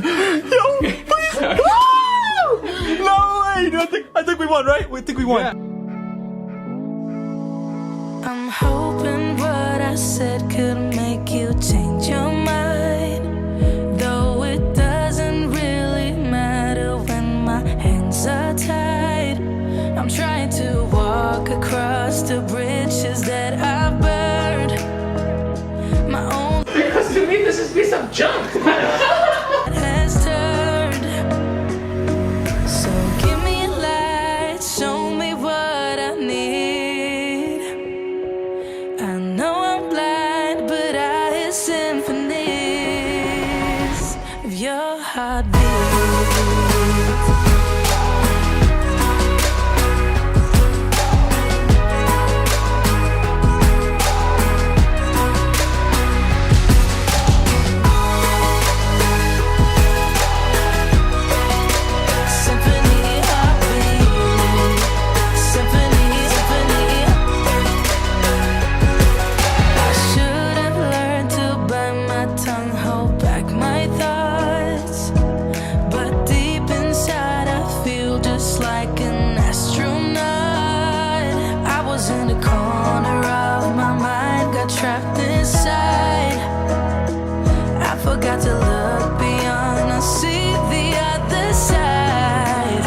Yo, please. No way. I think we won, right? We think we won. Yeah. I'm hoping what I said could make you change your mind, though it doesn't really matter when my hands are tied. I'm trying to walk across the bridges that I burned. My own Because to me, this is a piece of junk. has turned. So give me a light, show me what I need. I know I'm blind, but I hear symphonies of your heartbeat. Trapped inside, I forgot to look beyond. I see the other side.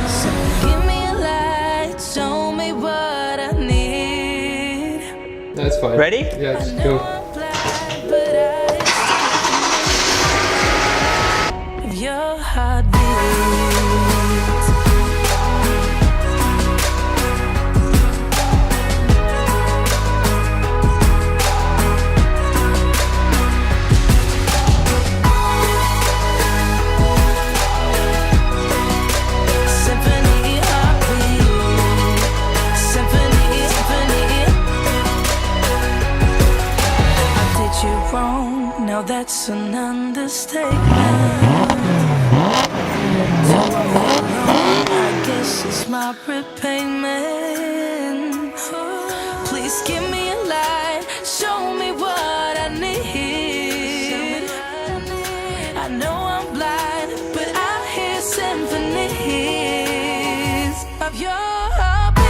So give me a light, show me what I need. That's fine. Ready? Yeah, let's go. I'm blind, but I still your heartbeat. Now that's an understatement. I guess it's my repayment. Please give me a light, show me what I need. I know I'm blind, but I hear symphonies of your heartbeat.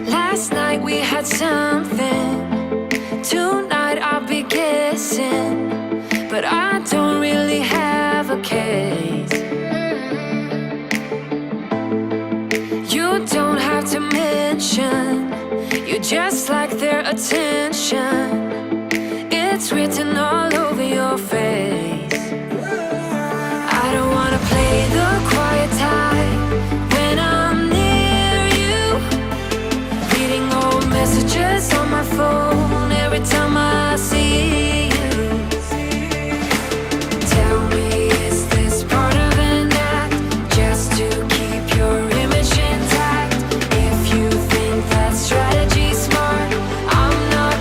Last night we had something. Tonight I'll be kissing, but I don't really have a case. You don't have to mention, you just like their attention. It's written all over your face. I don't wanna play the quiet type when I'm near you, reading old messages on my phone every time I see you. Tell me, is this part of an act, just to keep your image intact? If you think that strategy's smart, I'm not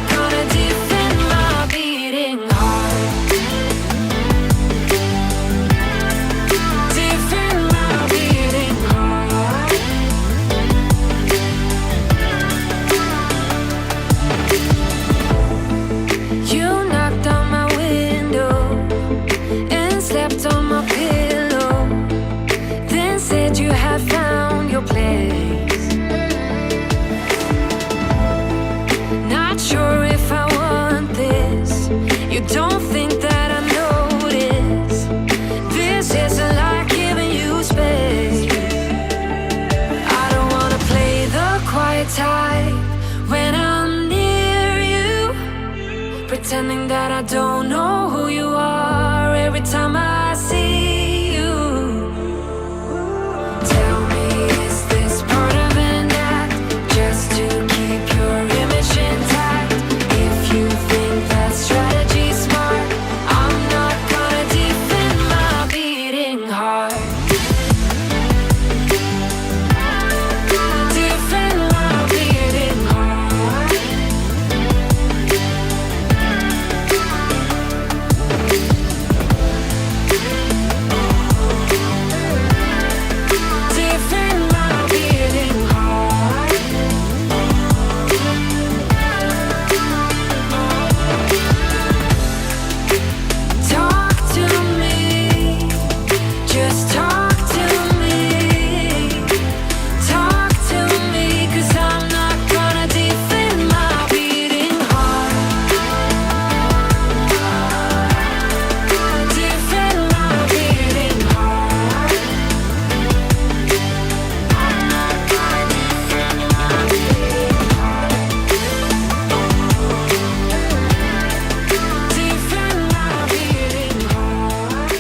pretending that I don't know who you are every time I see you. Tell me, is this part of an act just to keep your image intact? If you think that strategy's smart, I'm not gonna defend my beating heart. Defend my beating heart. Defend my beating heart. Talk to me, just talk to me. Talk to me, 'cause I'm not gonna defend my beating heart. Defend my beating heart. I'm not gonna defend my beating heart. Defend my beating heart.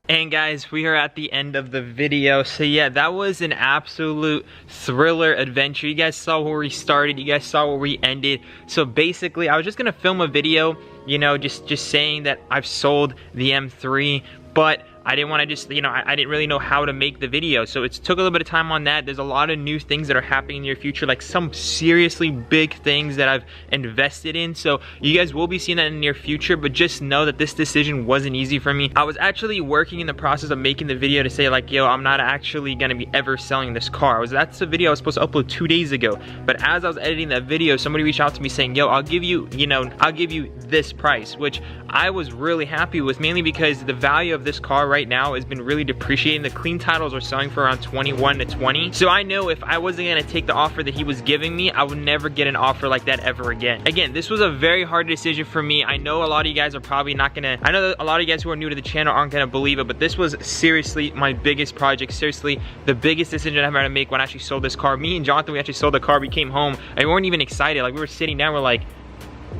And guys, we are at the end of the video. So yeah, that was an absolute thriller adventure. You guys saw where we started, you guys saw where we ended. So basically, I was just gonna film a video, you know, just saying that I've sold the M3, but I didn't want to just, you know, I didn't really know how to make the video. So it took a little bit of time on that. There's a lot of new things that are happening in the near future, like some seriously big things that I've invested in. So you guys will be seeing that in the near future, but just know that this decision wasn't easy for me. I was actually working in the process of making the video to say like, yo, I'm not actually gonna be ever selling this car. That's the video I was supposed to upload 2 days ago. But as I was editing that video, somebody reached out to me saying, yo, I'll give you, I'll give you this price, which I was really happy with, mainly because the value of this car right now has been really depreciating. The clean titles are selling for around 21 to 20. So I know if I wasn't gonna take the offer that he was giving me, I would never get an offer like that ever again. Again, this was a very hard decision for me. I know a lot of you guys are probably not gonna, I know that a lot of you guys who are new to the channel aren't gonna believe it, but this was seriously my biggest project, seriously the biggest decision I've had to make when I actually sold this car. Me and Jonathan, we actually sold the car, we came home, and we weren't even excited. Like, we were sitting down, we're like,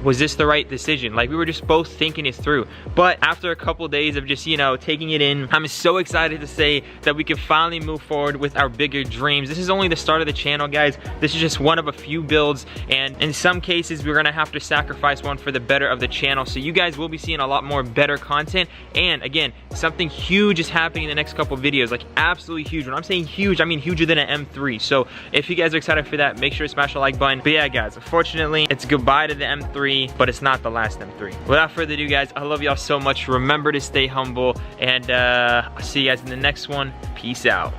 was this the right decision? Like, we were just both thinking it through. But after a couple days of just, taking it in, I'm so excited to say that we can finally move forward with our bigger dreams. This is only the start of the channel, guys. This is just one of a few builds, and in some cases, we're gonna have to sacrifice one for the better of the channel. So you guys will be seeing a lot more better content. And again, something huge is happening in the next couple videos, like absolutely huge. When I'm saying huge, I mean huger than an M3. So if you guys are excited for that, make sure to smash the like button. But yeah, guys, unfortunately, it's goodbye to the M3. M3, but it's not the last M3. Without further ado, guys, I love y'all so much. Remember to stay humble, and I'll see you guys in the next one. Peace out.